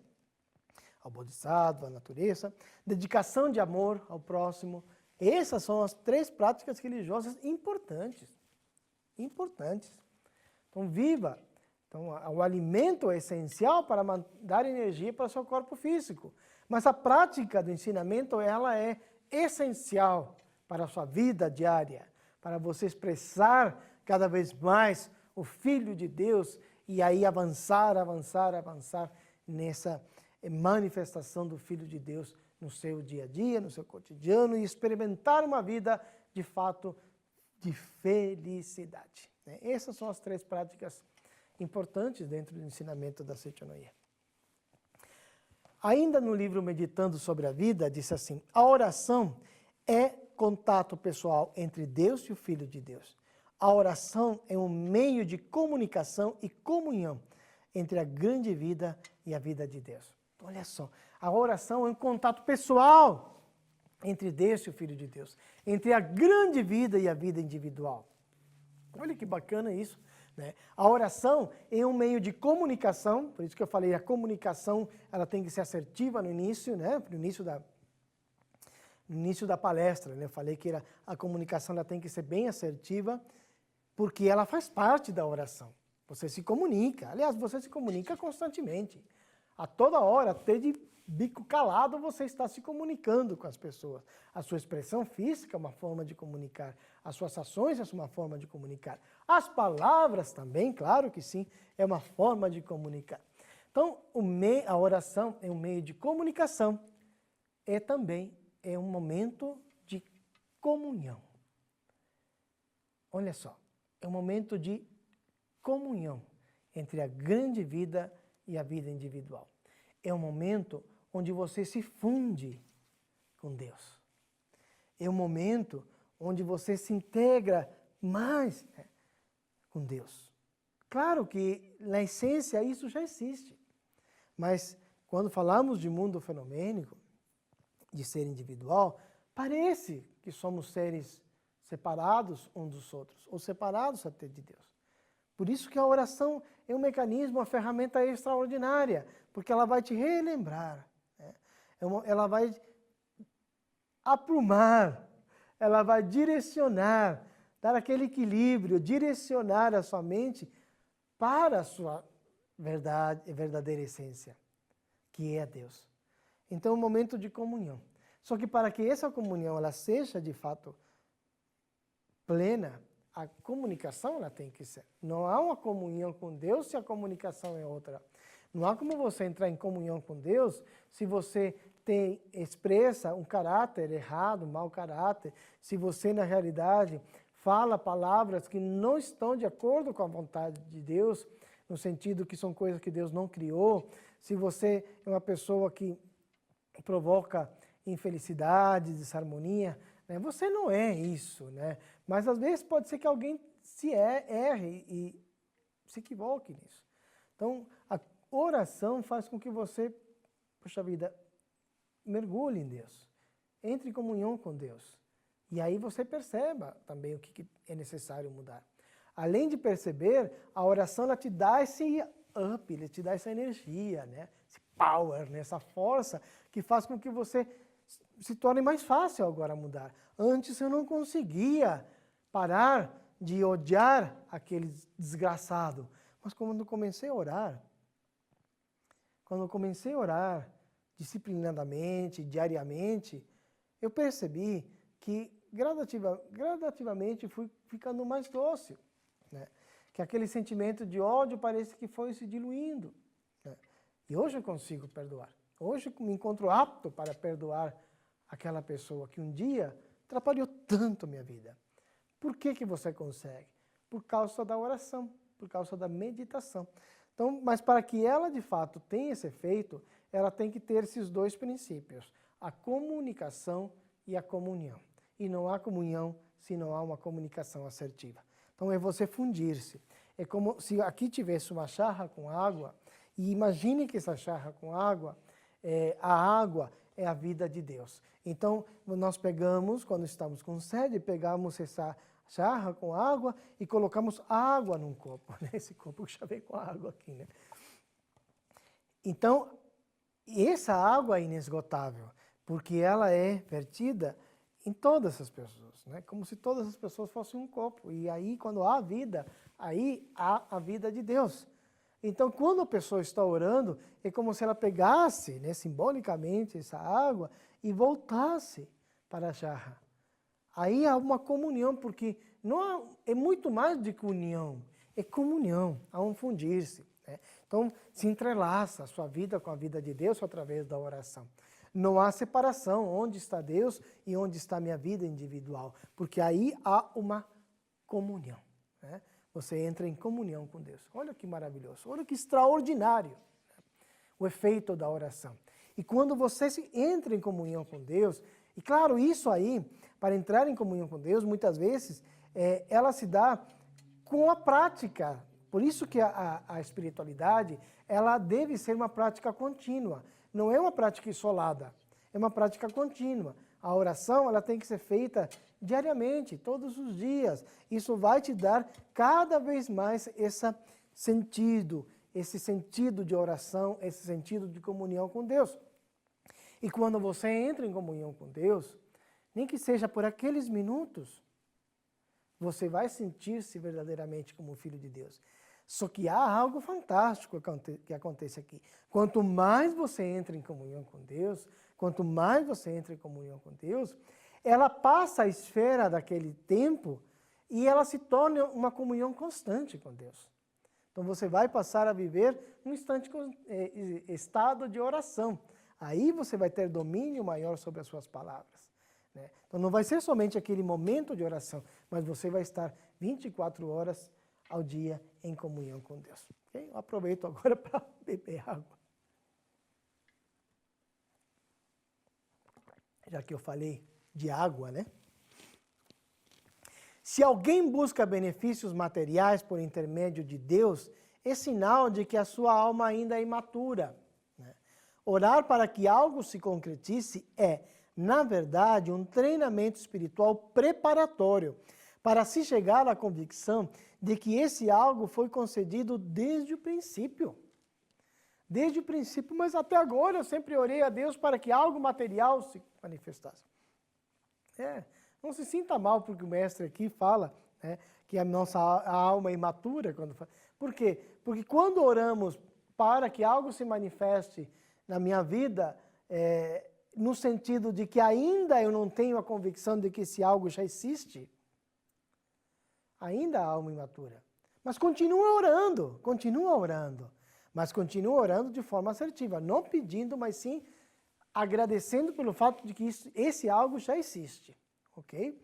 Ao Bodhisattva, à natureza, dedicação de amor ao próximo. Essas são as 3 práticas religiosas importantes. Importantes. Então, viva. Então, o alimento é essencial para dar energia para o seu corpo físico. Mas a prática do ensinamento, ela é essencial para a sua vida diária, para você expressar cada vez mais o Filho de Deus e aí avançar nessa manifestação do Filho de Deus no seu dia a dia, no seu cotidiano e experimentar uma vida, de fato, de felicidade. Essas são as 3 práticas importantes dentro do ensinamento da Seichonoye. Ainda no livro Meditando sobre a Vida, disse assim, a oração é contato pessoal entre Deus e o Filho de Deus. A oração é um meio de comunicação e comunhão entre a grande vida e a vida de Deus. Olha só, a oração é um contato pessoal entre Deus e o Filho de Deus, entre a grande vida e a vida individual. Olha que bacana isso, né? A oração é um meio de comunicação, por isso que eu falei, a comunicação ela tem que ser assertiva no início, né? No início da palestra, né? Eu falei que a comunicação ela tem que ser bem assertiva, porque ela faz parte da oração. Você se comunica, aliás, você se comunica constantemente. A toda hora, até de bico calado, você está se comunicando com as pessoas. A sua expressão física é uma forma de comunicar. As suas ações é uma forma de comunicar. As palavras também, claro que sim, é uma forma de comunicar. Então, a oração é um meio de comunicação e também é um momento de comunhão. Olha só, é um momento de comunhão entre a grande vida e a vida individual. É um momento onde você se funde com Deus. É um momento onde você se integra mais com Deus. Claro que, na essência, isso já existe. Mas, quando falamos de mundo fenomênico, de ser individual, parece que somos seres separados uns dos outros, ou separados até de Deus. Por isso que a oração é um mecanismo, uma ferramenta extraordinária, porque ela vai te relembrar, né? Ela vai aprumar, ela vai direcionar, dar aquele equilíbrio, direcionar a sua mente para a sua verdadeira essência, que é Deus. Então, é um momento de comunhão. Só que para que essa comunhão ela seja de fato plena, a comunicação ela tem que ser. Não há uma comunhão com Deus se a comunicação é outra. Não há como você entrar em comunhão com Deus se você expressa um caráter errado, um mau caráter, se você na realidade fala palavras que não estão de acordo com a vontade de Deus, no sentido que são coisas que Deus não criou, se você é uma pessoa que provoca infelicidade, desarmonia, né? Você não é isso, né? Mas às vezes pode ser que alguém erre e se equivoque nisso. Então, a oração faz com que você, poxa vida, mergulhe em Deus, entre em comunhão com Deus. E aí você perceba também o que é necessário mudar. Além de perceber, a oração ela te dá esse up, ela te dá essa energia, né? Esse power, né? Essa força que faz com que você se torne mais fácil agora mudar. Antes eu não conseguia parar de odiar aquele desgraçado. Mas quando eu comecei a orar, disciplinadamente, diariamente, eu percebi que gradativamente fui ficando mais dócil, né? Que aquele sentimento de ódio parece que foi se diluindo, né? E hoje eu consigo perdoar. Hoje eu me encontro apto para perdoar aquela pessoa que um dia atrapalhou tanto a minha vida. Por que que você consegue? Por causa da oração, por causa da meditação. Então, mas para que ela de fato tenha esse efeito, ela tem que ter esses dois princípios, a comunicação e a comunhão. E não há comunhão se não há uma comunicação assertiva. Então é você fundir-se. É como se aqui tivesse uma jarra com água, e imagine que essa jarra com água, a água é a vida de Deus. Então nós pegamos, quando estamos com sede, pegamos essa jarra com água e colocamos água num copo. Né? Esse copo já vem com água aqui, né? Então, essa água é inesgotável, porque ela é vertida em todas as pessoas, né? Como se todas as pessoas fossem um copo. E aí, quando há vida, aí há a vida de Deus. Então, quando a pessoa está orando, é como se ela pegasse, né, simbolicamente, essa água e voltasse para a jarra. Aí há uma comunhão, porque é muito mais do que união, é comunhão, há um fundir-se. Né? Então, se entrelaça a sua vida com a vida de Deus através da oração. Não há separação, onde está Deus e onde está a minha vida individual, porque aí há uma comunhão. Né? Você entra em comunhão com Deus. Olha que maravilhoso, olha que extraordinário, né? O efeito da oração. E quando você entra em comunhão com Deus, e claro, isso aí, para entrar em comunhão com Deus, muitas vezes, ela se dá com a prática. Por isso que a espiritualidade, ela deve ser uma prática contínua. Não é uma prática isolada, é uma prática contínua. A oração, ela tem que ser feita diariamente, todos os dias. Isso vai te dar cada vez mais esse sentido de oração, esse sentido de comunhão com Deus. E quando você entra em comunhão com Deus, nem que seja por aqueles minutos, você vai sentir-se verdadeiramente como um filho de Deus. Só que há algo fantástico que acontece aqui. Quanto mais você entra em comunhão com Deus, quanto mais você entra em comunhão com Deus, ela passa a esfera daquele tempo e ela se torna uma comunhão constante com Deus. Então você vai passar a viver um estado de oração. Aí você vai ter domínio maior sobre as suas palavras. Né? Então não vai ser somente aquele momento de oração, mas você vai estar 24 horas ao dia em comunhão com Deus. Okay? Eu aproveito agora para beber água. Já que eu falei de água, né? Se alguém busca benefícios materiais por intermédio de Deus, é sinal de que a sua alma ainda é imatura. Né? Orar para que algo se concretize é, na verdade, um treinamento espiritual preparatório para se chegar à convicção de que esse algo foi concedido desde o princípio. Desde o princípio, mas até agora eu sempre orei a Deus para que algo material se manifestasse. Não se sinta mal porque o mestre aqui fala, né, que a nossa alma é imatura. Por quê? Porque quando oramos para que algo se manifeste na minha vida, no sentido de que ainda eu não tenho a convicção de que esse algo já existe, ainda há alma imatura. Mas continua orando, mas continua orando de forma assertiva, não pedindo, mas sim agradecendo pelo fato de que esse algo já existe. Ok?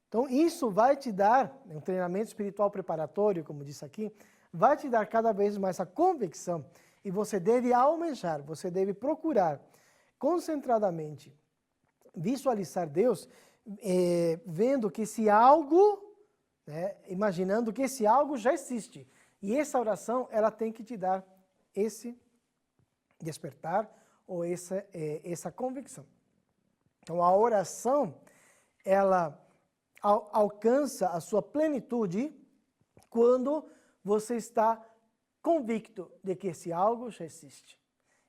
Então, isso vai te dar, um treinamento espiritual preparatório, como disse aqui, vai te dar cada vez mais a convicção e você deve almejar, você deve procurar concentradamente visualizar Deus, vendo que esse algo, né, imaginando que esse algo já existe. E essa oração, ela tem que te dar esse despertar ou essa convicção. Então, a oração, ela alcança a sua plenitude quando você está convicto de que esse algo já existe.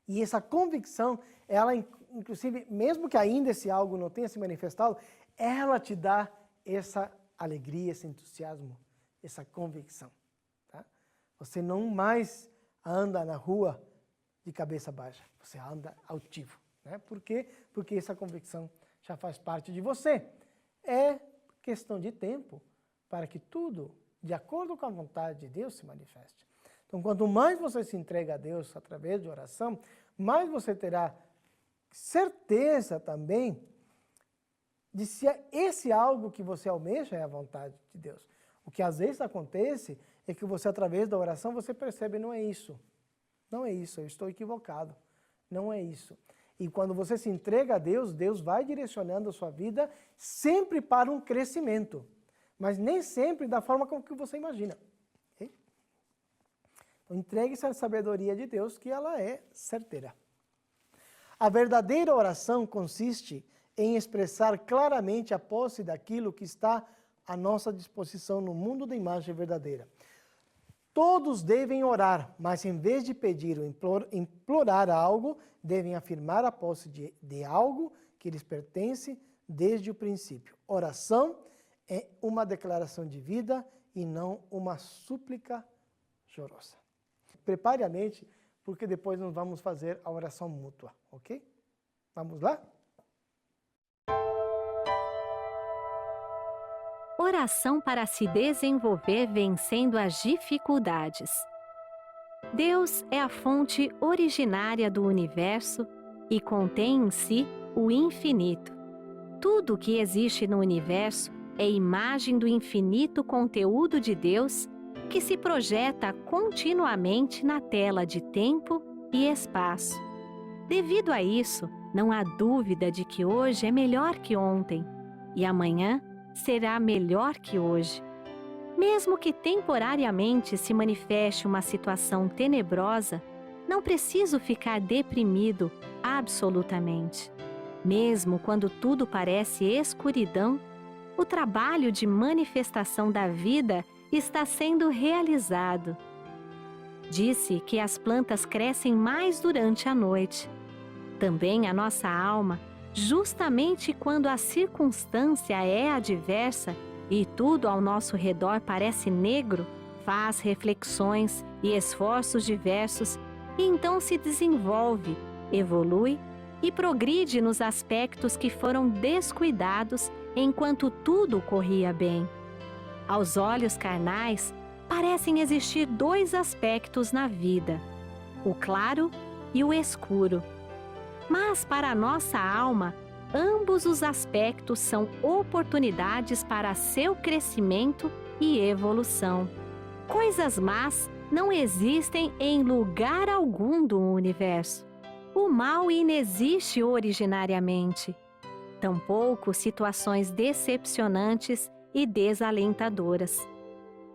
E essa convicção, ela, inclusive, mesmo que ainda esse algo não tenha se manifestado, ela te dá essa alegria, esse entusiasmo, essa convicção. Tá? Você não mais anda na rua de cabeça baixa, você anda altivo. Né? Por quê? Porque essa convicção já faz parte de você. É questão de tempo para que tudo, de acordo com a vontade de Deus, se manifeste. Então, quanto mais você se entrega a Deus através de oração, mais você terá certeza também de se esse algo que você almeja é a vontade de Deus. O que às vezes acontece é que você, através da oração, você percebe, não é isso. Não é isso, eu estou equivocado. Não é isso. E quando você se entrega a Deus, Deus vai direcionando a sua vida sempre para um crescimento. Mas nem sempre da forma como que você imagina. Okay? Então, entregue-se à sabedoria de Deus, que ela é certeira. A verdadeira oração consiste em expressar claramente a posse daquilo que está à nossa disposição no mundo da imagem verdadeira. Todos devem orar, mas em vez de pedir ou implorar algo, devem afirmar a posse de algo que lhes pertence desde o princípio. Oração é uma declaração de vida e não uma súplica chorosa. Prepare a mente, porque depois nós vamos fazer a oração mútua, ok? Vamos lá? Oração para se desenvolver vencendo as dificuldades. Deus é a fonte originária do universo e contém em si o infinito. Tudo o que existe no universo é imagem do infinito conteúdo de Deus que se projeta continuamente na tela de tempo e espaço. Devido a isso, não há dúvida de que hoje é melhor que ontem e amanhã será melhor que hoje. Mesmo que temporariamente se manifeste uma situação tenebrosa, não preciso ficar deprimido absolutamente. Mesmo quando tudo parece escuridão, o trabalho de manifestação da vida está sendo realizado. Disse que as plantas crescem mais durante a noite. Também a nossa alma, justamente quando a circunstância é adversa e tudo ao nosso redor parece negro, faz reflexões e esforços diversos e então se desenvolve, evolui e progride nos aspectos que foram descuidados enquanto tudo corria bem. Aos olhos carnais, parecem existir dois aspectos na vida, o claro e o escuro. Mas para a nossa alma, ambos os aspectos são oportunidades para seu crescimento e evolução. Coisas más não existem em lugar algum do universo. O mal inexiste originariamente. Tampouco situações decepcionantes e desalentadoras.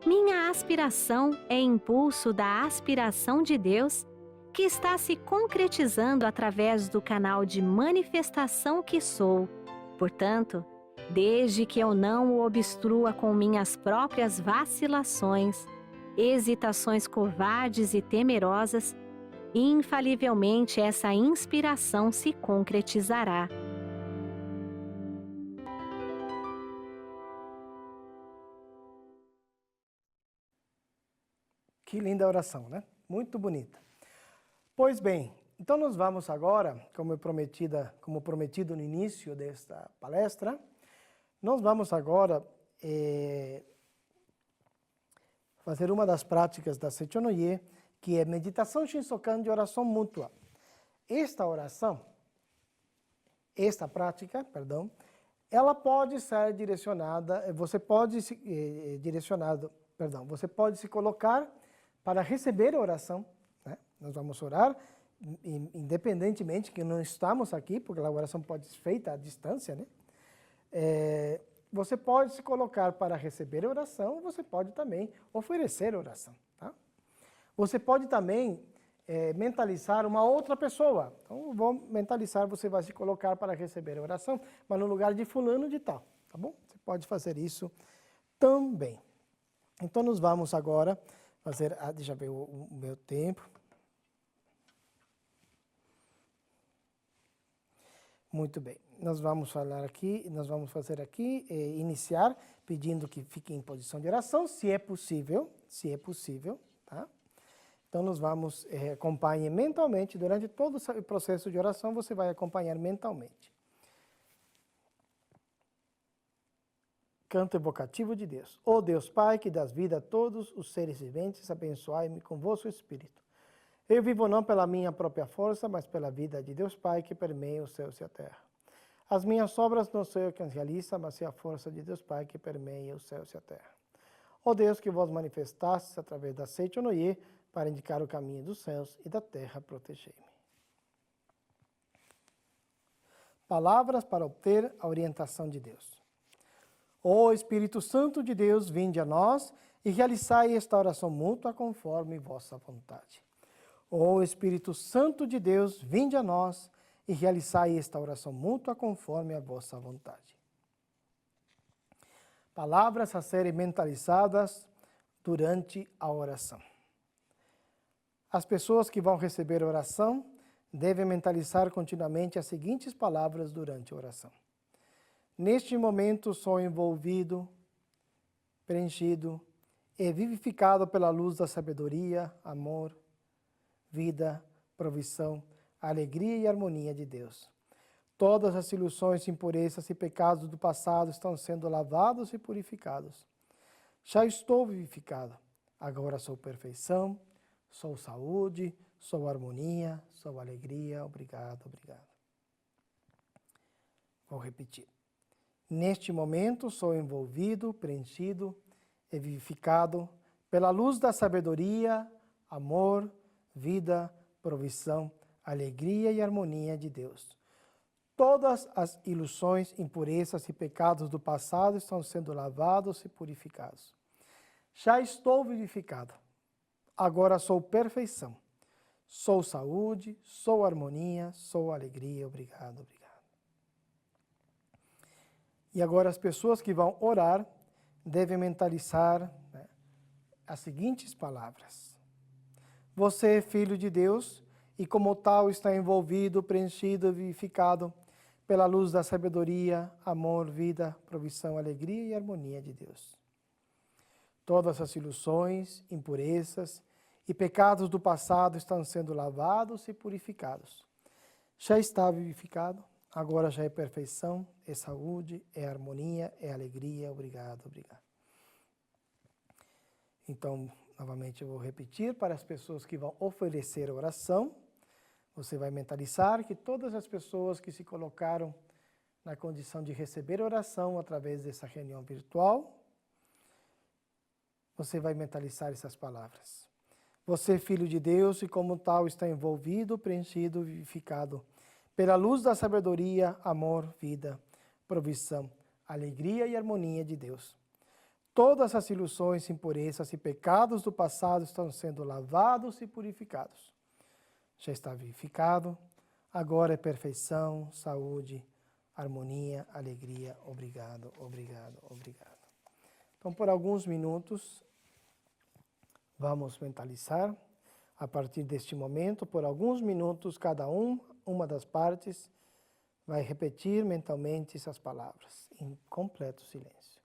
Minha aspiração é impulso da aspiração de Deus, que está se concretizando através do canal de manifestação que sou. Portanto, desde que eu não o obstrua com minhas próprias vacilações, hesitações covardes e temerosas, infalivelmente essa inspiração se concretizará. Que linda oração, né? Muito bonita. Pois bem, então nós vamos agora, como prometido no início desta palestra, nós vamos agora fazer uma das práticas da Sechonoye, que é meditação Shinsokan de oração mútua. Esta prática, ela pode ser direcionada, você pode se colocar para receber a oração, né? Nós vamos orar, independentemente que não estamos aqui, porque a oração pode ser feita à distância, né? Você pode se colocar para receber a oração, você pode também oferecer a oração, tá? Você pode também mentalizar uma outra pessoa. Então, vou mentalizar, você vai se colocar para receber a oração, mas no lugar de fulano de tal, tá bom? Você pode fazer isso também. Então, nós vamos agora fazer, deixa eu ver o meu tempo. Muito bem, nós vamos fazer aqui, iniciar, pedindo que fique em posição de oração, se é possível, tá? Então, nós vamos acompanhar mentalmente, durante todo o processo de oração, você vai acompanhar mentalmente. Canto evocativo de Deus. Ó Deus Pai, que dás vida a todos os seres viventes, abençoai-me com vosso Espírito. Eu vivo não pela minha própria força, mas pela vida de Deus Pai, que permeia os céus e a terra. As minhas obras não sou eu quem realiza, mas é a força de Deus Pai, que permeia os céus e a terra. Ó Deus, que vos manifestastes através da seite Noé, para indicar o caminho dos céus e da terra, protegei-me. Palavras para obter a orientação de Deus. Ó Espírito Santo de Deus, vinde a nós e realizai esta oração mútua conforme vossa vontade. Ó Espírito Santo de Deus, vinde a nós e realizai esta oração mútua conforme a vossa vontade. Palavras a serem mentalizadas durante a oração. As pessoas que vão receber a oração devem mentalizar continuamente as seguintes palavras durante a oração. Neste momento sou envolvido, preenchido e vivificado pela luz da sabedoria, amor, vida, provisão, alegria e harmonia de Deus. Todas as ilusões, impurezas e pecados do passado estão sendo lavados e purificados. Já estou vivificado. Agora sou perfeição, sou saúde, sou harmonia, sou alegria. Obrigado, obrigado. Vou repetir. Neste momento sou envolvido, preenchido e vivificado pela luz da sabedoria, amor, vida, provisão, alegria e harmonia de Deus. Todas as ilusões, impurezas e pecados do passado estão sendo lavados e purificados. Já estou vivificado. Agora sou perfeição. Sou saúde, sou harmonia, sou alegria. Obrigado, obrigado. E agora as pessoas que vão orar devem mentalizar as seguintes palavras. Você é filho de Deus e como tal está envolvido, preenchido e vivificado pela luz da sabedoria, amor, vida, provisão, alegria e harmonia de Deus. Todas as ilusões, impurezas e pecados do passado estão sendo lavados e purificados. Já está vivificado. Agora já é perfeição, é saúde, é harmonia, é alegria. Obrigado, obrigado. Então, novamente eu vou repetir para as pessoas que vão oferecer a oração. Você vai mentalizar que todas as pessoas que se colocaram na condição de receber oração através dessa reunião virtual, você vai mentalizar essas palavras. Você é filho de Deus e como tal está envolvido, preenchido, vivificado pela luz da sabedoria, amor, vida, provisão, alegria e harmonia de Deus. Todas as ilusões, impurezas e pecados do passado estão sendo lavados e purificados. Já está vivificado, agora é perfeição, saúde, harmonia, alegria. Obrigado, obrigado, obrigado. Então, por alguns minutos, vamos mentalizar. A partir deste momento, por alguns minutos, uma das partes vai repetir mentalmente essas palavras, em completo silêncio.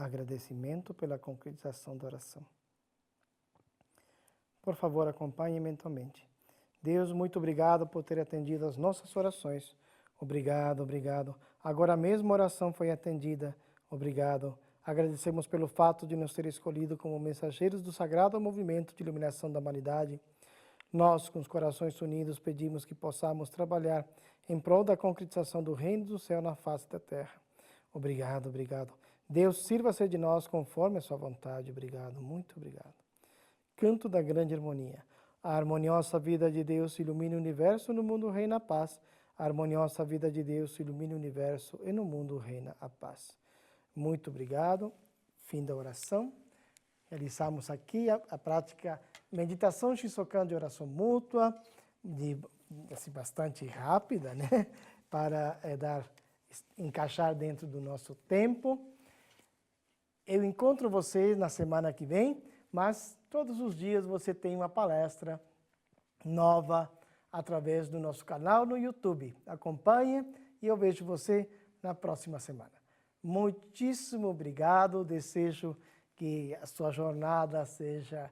agradecimento pela concretização da oração. Por favor, acompanhe mentalmente. Deus, muito obrigado por ter atendido as nossas orações. Obrigado, obrigado. Agora mesmo a oração foi atendida. Obrigado. Agradecemos pelo fato de nos ter escolhido como mensageiros do sagrado movimento de iluminação da humanidade. Nós, com os corações unidos, pedimos que possamos trabalhar em prol da concretização do reino do céu na face da terra. Obrigado, obrigado. Deus, sirva-se de nós conforme a sua vontade. Obrigado, muito obrigado. Canto da grande harmonia. A harmoniosa vida de Deus ilumina o universo, no mundo reina a paz. A harmoniosa vida de Deus ilumina o universo e no mundo reina a paz. Muito obrigado. Fim da oração. Realizamos aqui a prática meditação Shinsokan de oração mútua, assim, bastante rápida, né? Para encaixar dentro do nosso tempo. Eu encontro vocês na semana que vem, mas todos os dias você tem uma palestra nova através do nosso canal no YouTube. Acompanhe e eu vejo você na próxima semana. Muitíssimo obrigado. Desejo que a sua jornada seja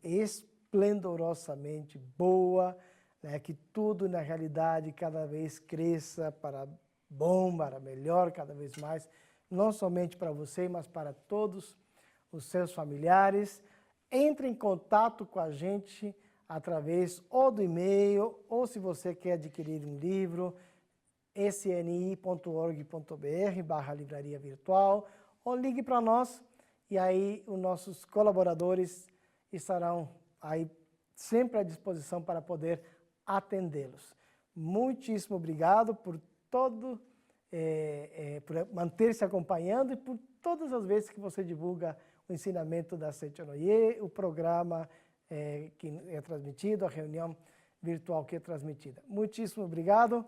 esplendorosamente boa, né? Que tudo na realidade cada vez cresça para bom, para melhor, cada vez mais, não somente para você, mas para todos os seus familiares. Entre em contato com a gente através ou do e-mail, ou se você quer adquirir um livro, sni.org.br/livraria virtual, ou ligue para nós e aí os nossos colaboradores estarão aí sempre à disposição para poder atendê-los. Muitíssimo obrigado por todo, por manter-se acompanhando e por todas as vezes que você divulga o ensinamento da Seicho Noye, o programa que é transmitido, a reunião virtual que é transmitida. Muitíssimo obrigado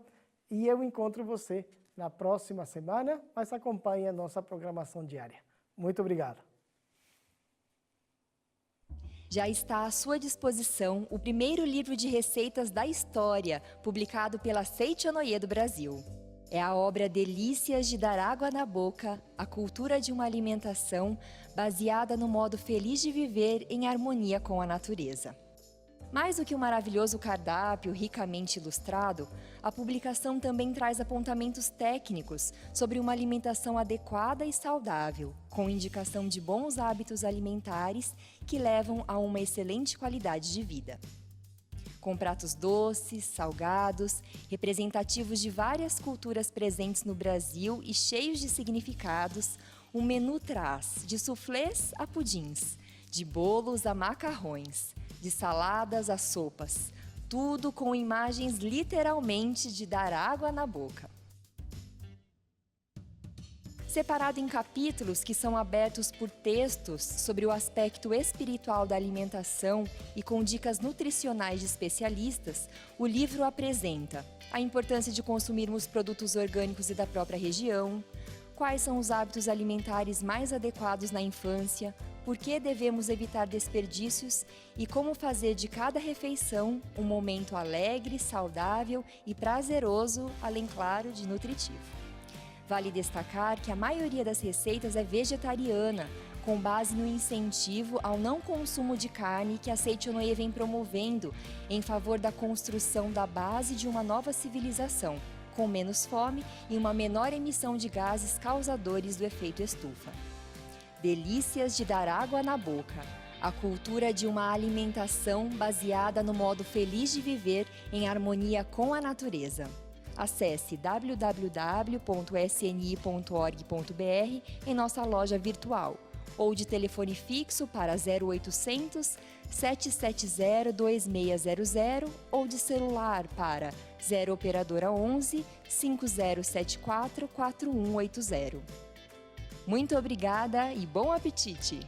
e eu encontro você na próxima semana, mas acompanhe a nossa programação diária. Muito obrigado. Já está à sua disposição o primeiro livro de receitas da história, publicado pela Seicho Noye do Brasil. É a obra Delícias de Dar Água na Boca, a cultura de uma alimentação baseada no modo feliz de viver em harmonia com a natureza. Mais do que um maravilhoso cardápio ricamente ilustrado, a publicação também traz apontamentos técnicos sobre uma alimentação adequada e saudável, com indicação de bons hábitos alimentares que levam a uma excelente qualidade de vida. Com pratos doces, salgados, representativos de várias culturas presentes no Brasil e cheios de significados, o menu traz de suflês a pudins, de bolos a macarrões, de saladas a sopas, tudo com imagens literalmente de dar água na boca. Separado em capítulos que são abertos por textos sobre o aspecto espiritual da alimentação e com dicas nutricionais de especialistas, o livro apresenta a importância de consumirmos produtos orgânicos e da própria região, quais são os hábitos alimentares mais adequados na infância, por que devemos evitar desperdícios e como fazer de cada refeição um momento alegre, saudável e prazeroso, além, claro, de nutritivo. Vale destacar que a maioria das receitas é vegetariana, com base no incentivo ao não consumo de carne que a Seicho Noye vem promovendo em favor da construção da base de uma nova civilização, com menos fome e uma menor emissão de gases causadores do efeito estufa. Delícias de Dar Água na Boca, a cultura de uma alimentação baseada no modo feliz de viver em harmonia com a natureza. Acesse www.sni.org.br em nossa loja virtual ou de telefone fixo para 0800 770 2600 ou de celular para 0 operadora 11 5074 4180. Muito obrigada e bom apetite!